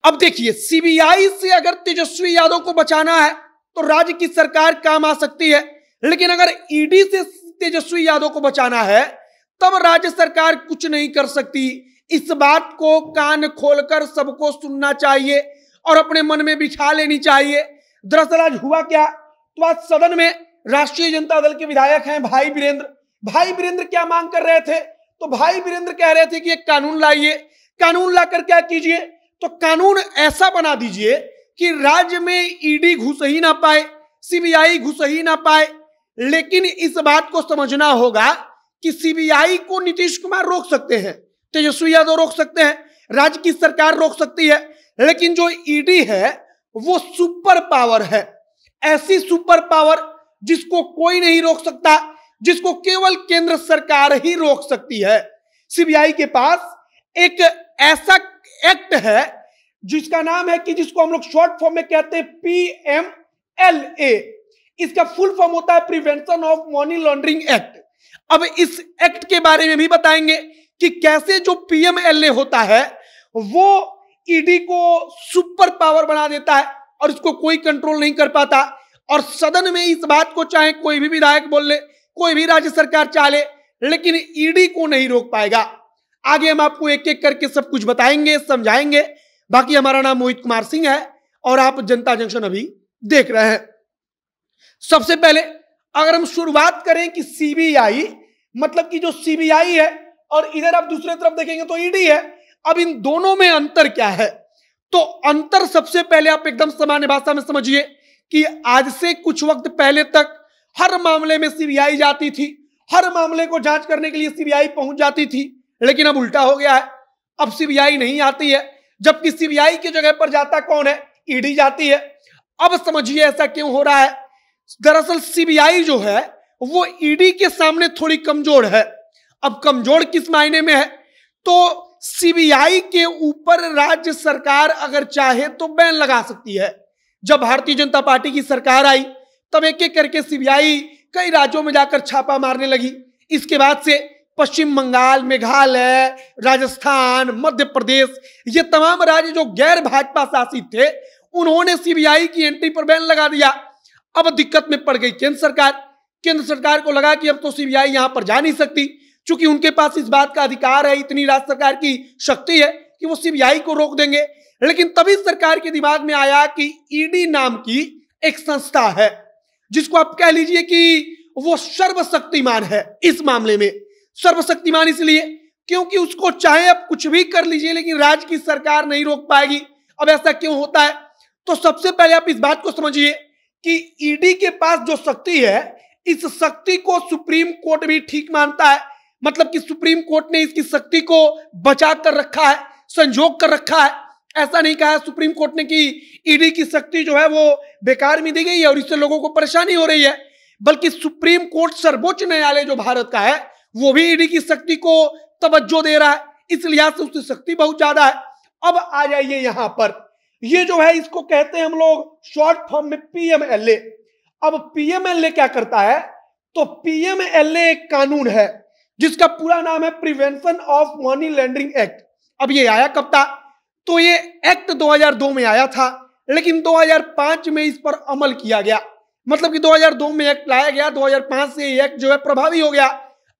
अब देखिए, सीबीआई से अगर तेजस्वी यादव को बचाना है तो राज्य की सरकार काम आ सकती है, लेकिन अगर ईडी से तेजस्वी यादव को बचाना है तब राज्य सरकार कुछ नहीं कर सकती। इस बात को कान खोलकर सबको सुनना चाहिए और अपने मन में बिठा लेनी चाहिए। दरअसल आज हुआ क्या, तो आज सदन में राष्ट्रीय जनता दल के विधायक हैं भाई वीरेंद्र क्या मांग कर रहे थे, तो भाई वीरेंद्र कह रहे थे कि एक कानून लाइए, कानून लाकर क्या कीजिए, तो कानून ऐसा बना दीजिए कि राज्य में ईडी घुस ही ना पाए, सीबीआई घुस ही ना पाए। लेकिन इस बात को समझना होगा कि सीबीआई को नीतीश कुमार रोक सकते हैं, तेजस्वी यादव रोक सकते हैं, राज्य की सरकार रोक सकती है, लेकिन जो ईडी है वो सुपर पावर है, ऐसी सुपर पावर जिसको कोई नहीं रोक सकता, जिसको केवल केंद्र सरकार ही रोक सकती है। सीबीआई के पास एक ऐसा एक्ट है जिसका नाम है कि जिसको हम लोग शॉर्ट फॉर्म में कहते हैं PMLA। इसका फुल फॉर्म होता है prevention of money laundering act. अब इस एक्ट के बारे में भी बताएंगे कि कैसे जो PMLA होता है वो ईडी को सुपर पावर बना देता है और इसको कोई कंट्रोल नहीं कर पाता। और सदन में इस बात को चाहे कोई भी विधायक बोल ले, कोई भी राज्य सरकार चाहे, लेकिन ईडी को नहीं रोक पाएगा। आगे हम आपको एक एक करके सब कुछ बताएंगे, समझाएंगे। बाकी हमारा नाम मोहित कुमार सिंह है और आप जनता जंक्शन अभी देख रहे हैं। सबसे पहले अगर हम शुरुआत करें कि सीबीआई मतलब कि जो सीबीआई है और इधर आप दूसरे तरफ देखेंगे तो ईडी है, अब इन दोनों में अंतर क्या है, तो अंतर सबसे पहले आप एकदम सामान्य भाषा में समझिए कि आज से कुछ वक्त पहले तक हर मामले में सीबीआई जाती थी, हर मामले को जांच करने के लिए सीबीआई पहुंच जाती थी, लेकिन अब उल्टा हो गया है। अब सीबीआई नहीं आती है, जबकि सीबीआई की जगह पर जाता कौन है, ईडी जाती है। अब समझिए ऐसा क्यों हो रहा है। दरअसल सीबीआई जो है वो ईडी के सामने थोड़ी कमजोर है। अब कमजोर किस मायने में है, तो सीबीआई के ऊपर राज्य सरकार अगर चाहे तो बैन लगा सकती है। जब भारतीय जनता पार्टी की सरकार आई तब एक एक करके सीबीआई कई राज्यों में जाकर छापा मारने लगी। इसके बाद से पश्चिम बंगाल, मेघालय, राजस्थान, मध्य प्रदेश, ये तमाम राज्य जो गैर भाजपा शासित थे उन्होंने सीबीआई की एंट्री पर बैन लगा दिया। अब दिक्कत में पड़ गई केंद्र सरकार। केंद्र सरकार को लगा कि अब तो सीबीआई यहां पर जा नहीं सकती, क्योंकि उनके पास इस बात का अधिकार है, इतनी राज्य सरकार की शक्ति है कि वो सीबीआई को रोक देंगे। लेकिन तभी सरकार के दिमाग में आया कि ईडी नाम की एक संस्था है जिसको आप कह लीजिए कि वो सर्वशक्तिमान है। इस मामले में सर्वशक्तिमान इसलिए क्योंकि उसको चाहे आप कुछ भी कर लीजिए लेकिन राज्य की सरकार नहीं रोक पाएगी। अब ऐसा क्यों होता है, तो सबसे पहले आप इस बात को समझिए कि ईडी के पास जो शक्ति है, इस शक्ति को सुप्रीम कोर्ट भी ठीक मानता है। मतलब कि सुप्रीम कोर्ट ने इसकी शक्ति को बचा कर रखा है, संजोग कर रखा है। ऐसा नहीं कहा सुप्रीम कोर्ट ने कि ईडी की शक्ति जो है वो बेकार में दी गई है और इससे लोगों को परेशानी हो रही है, बल्कि सुप्रीम कोर्ट सर्वोच्च न्यायालय जो भारत का है वो भी ईडी की शक्ति को तवज्जो दे रहा है, इस लिहाज से उसकी शक्ति बहुत ज्यादा है। अब आ जाइए यहां पर, ये जो है इसको कहते हैं हम लोग शॉर्ट फॉर्म में PMLA। अब PMLA क्या करता है, तो PMLA एक कानून है जिसका पूरा नाम है prevention of money laundering act. अब ये आया कब था, तो ये एक्ट 2002 में आया था, लेकिन 2005 में इस पर अमल किया गया। मतलब कि 2002 में एक्ट लाया गया, 2005 से ये एक्ट जो है प्रभावी हो गया।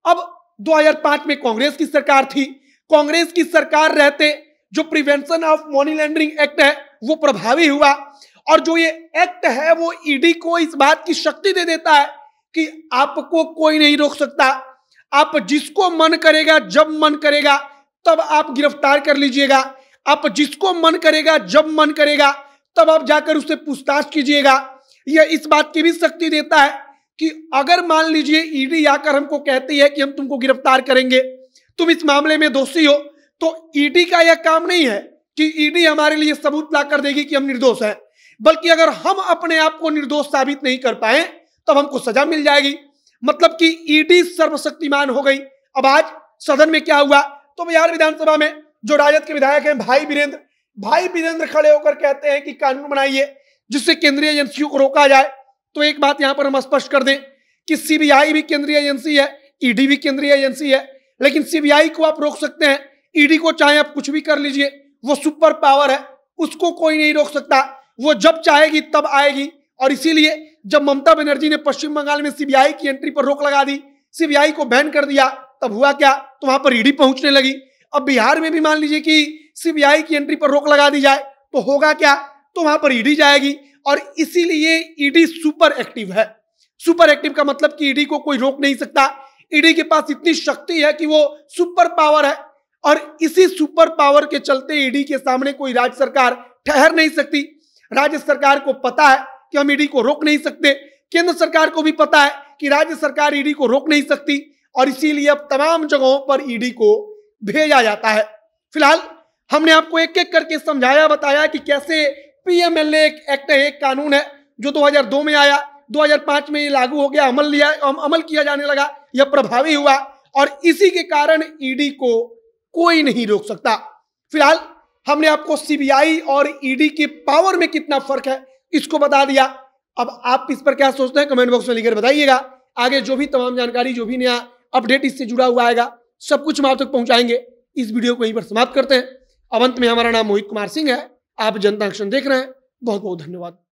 अब 2005 में कांग्रेस की सरकार थी, कांग्रेस की सरकार रहते जो prevention of money laundering act है वो प्रभावी हुआ। और जो ये एक्ट है वो ईडी को इस बात की शक्ति दे देता है कि आपको कोई नहीं रोक सकता, आप जिसको मन करेगा जब मन करेगा तब आप गिरफ्तार कर लीजिएगा, आप जिसको मन करेगा जब मन करेगा तब आप जाकर उससे पूछताछ कीजिएगा। यह इस बात की भी शक्ति देता है कि अगर मान लीजिए ईडी आकर हमको कहती है कि हम तुमको गिरफ्तार करेंगे, तुम इस मामले में दोषी हो, तो ईडी का यह काम नहीं है कि ईडी हमारे लिए सबूत ला कर देगी कि हम निर्दोष हैं, बल्कि अगर हम अपने आप को निर्दोष साबित नहीं कर पाए तब हमको सजा मिल जाएगी। मतलब कि ईडी सर्वशक्तिमान हो गई। अब आज सदन में क्या हुआ, तो बिहार विधानसभा में जो राजद के विधायक हैं भाई वीरेंद्र खड़े होकर कहते हैं कि कानून बनाइए जिससे केंद्रीय एजेंसियों को रोका जाए। तो एक बात यहां पर हम स्पष्ट कर दें कि सीबीआई भी केंद्रीय एजेंसी है, ईडी भी केंद्रीय एजेंसी है, लेकिन सीबीआई को आप रोक सकते हैं, ईडी को चाहे आप कुछ भी कर लीजिए, वो सुपर पावर है, उसको कोई नहीं रोक सकता। वो जब चाहेगी तब आएगी। और इसीलिए जब ममता बनर्जी ने पश्चिम बंगाल में सीबीआई की एंट्री पर रोक लगा दी, सीबीआई को बैन कर दिया, तब हुआ क्या? तो वहां पर ईडी पहुंचने लगी। अब बिहार में भी मान लीजिए कि सीबीआई की एंट्री पर रोक लगा दी जाए तो होगा क्या? तो वहां पर ईडी जाएगी। और इसीलिए ईडी सुपर एक्टिव है। सुपर एक्टिव का मतलब कि ईडी को कोई रोक नहीं सकता। ईडी के पास इतनी शक्ति है कि वो सुपर पावर है। और इसी सुपर पावर के चलते ईडी के सामने कोई राज्य सरकार ठहर नहीं सकती। राज्य सरकार को पता है कि हम ईडी को रोक नहीं सकते, केंद्र सरकार को भी पता है कि राज्य सरकार ईडी को रोक नहीं सकती, और इसीलिए अब तमाम जगहों पर ईडी को भेजा जाता है। फिलहाल हमने आपको एक एक करके समझाया, बताया कि कैसे पीएमएलए एक्ट है, एक कानून है जो 2002 में आया, 2005 में ये लागू हो गया, अमल किया जाने लगा, यह प्रभावी हुआ, और इसी के कारण ईडी को कोई नहीं रोक सकता। फिलहाल हमने आपको सीबीआई और ईडी के पावर में कितना फर्क है इसको बता दिया। अब आप इस पर क्या सोचते हैं कमेंट बॉक्स में लिखकर बताइएगा। आगे जो भी तमाम जानकारी, जो भी नया अपडेट इससे जुड़ा हुआ आएगा, सब कुछ हम आप तक पहुंचाएंगे। इस वीडियो को यहीं पर समाप्त करते हैं। अब अंत में हमारा नाम मोहित कुमार सिंह है। आप जनता एक्शन देख रहे हैं। बहुत बहुत धन्यवाद।